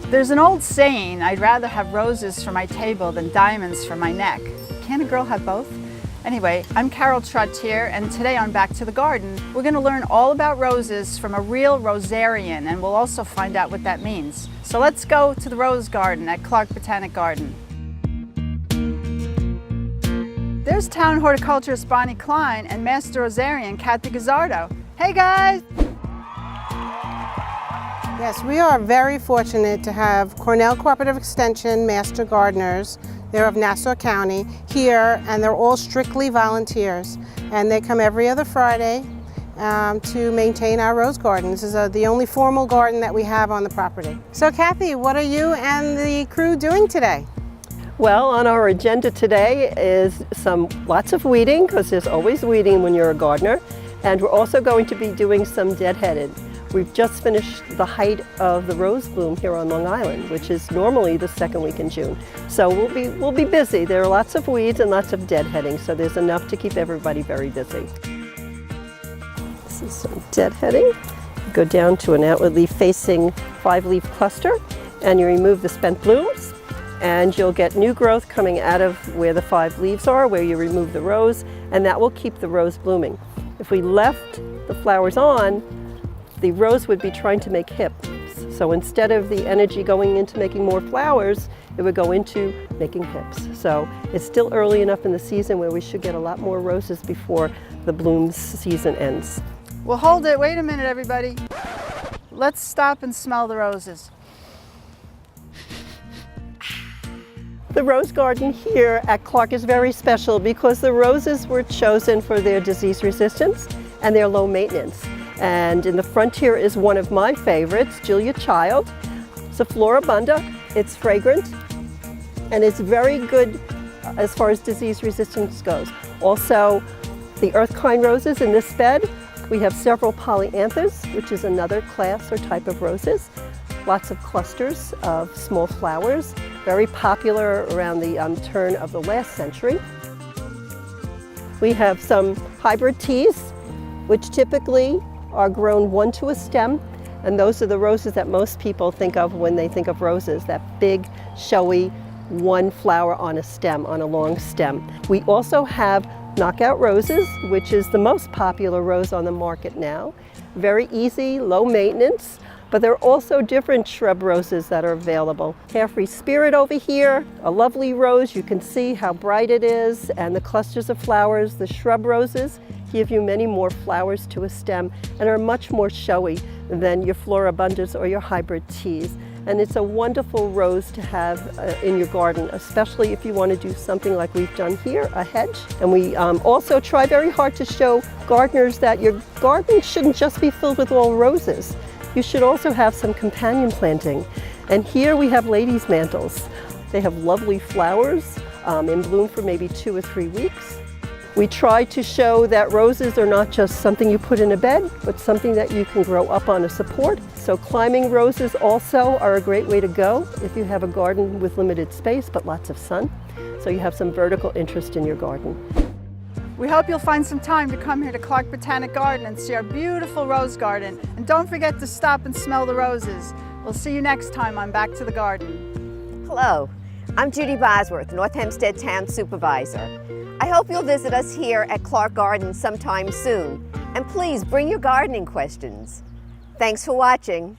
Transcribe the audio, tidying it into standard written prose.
There's an old saying, I'd rather have roses for my table than diamonds for my neck. Can a girl have both? Anyway, I'm Carole Trottere, and today on Back to the Garden, we're going to learn all about roses from a real Rosarian, and we'll also find out what that means. So let's go to the Rose Garden at Clark Botanic Garden. There's Town Horticulturist Bonnie Klein and Master Rosarian Kathy Guzzardo. Hey guys! Yes, we are very fortunate to have Cornell Cooperative Extension Master Gardeners. They're of Nassau County here, and they're all strictly volunteers. And they come every other Friday to maintain our rose garden. This is the only formal garden that we have on the property. So Kathy, what are you and the crew doing today? Well, on our agenda today is lots of weeding, because there's always weeding when you're a gardener. And we're also going to be doing some deadheaded. We've just finished the height of the rose bloom here on Long Island, which is normally the second week in June. So we'll be busy. There are lots of weeds and lots of deadheading, so there's enough to keep everybody very busy. This is some deadheading. Go down to an outwardly facing 5-leaf cluster, and you remove the spent blooms, and you'll get new growth coming out of where the 5 leaves are, where you remove the rose, and that will keep the rose blooming. If we left the flowers on, the rose would be trying to make hips. So instead of the energy going into making more flowers, it would go into making hips. So it's still early enough in the season where we should get a lot more roses before the bloom season ends. Well, hold it. Wait a minute, everybody. Let's stop and smell the roses. The rose garden here at Clark is very special because the roses were chosen for their disease resistance and their low maintenance. And in the front here is one of my favorites, Julia Child. It's a Floribunda. It's fragrant and it's very good as far as disease resistance goes. Also, the earth kind roses in this bed. We have several polyanthus, which is another class or type of roses. Lots of clusters of small flowers, very popular around the turn of the last century. We have some hybrid teas, which typically are grown one to a stem, and those are the roses that most people think of when they think of roses, that big, showy, one flower on a stem, on a long stem. We also have knockout roses, which is the most popular rose on the market now. Very easy, low maintenance, but there are also different shrub roses that are available. Carefree Spirit over here, a lovely rose. You can see how bright it is, and the clusters of flowers. The shrub roses give you many more flowers to a stem and are much more showy than your Floribundas or your hybrid teas. And it's a wonderful rose to have in your garden, especially if you want to do something like we've done here, a hedge. And we also try very hard to show gardeners that your garden shouldn't just be filled with all roses. You should also have some companion planting. And here we have ladies' mantles. They have lovely flowers in bloom for maybe 2 or 3 weeks. We try to show that roses are not just something you put in a bed, but something that you can grow up on a support. So climbing roses also are a great way to go if you have a garden with limited space but lots of sun. So you have some vertical interest in your garden. We hope you'll find some time to come here to Clark Botanic Garden and see our beautiful rose garden. And don't forget to stop and smell the roses. We'll see you next time on Back to the Garden. Hello, I'm Judi Bosworth, North Hempstead Town Supervisor. I hope you'll visit us here at Clark Garden sometime soon. And please bring your gardening questions. Thanks for watching.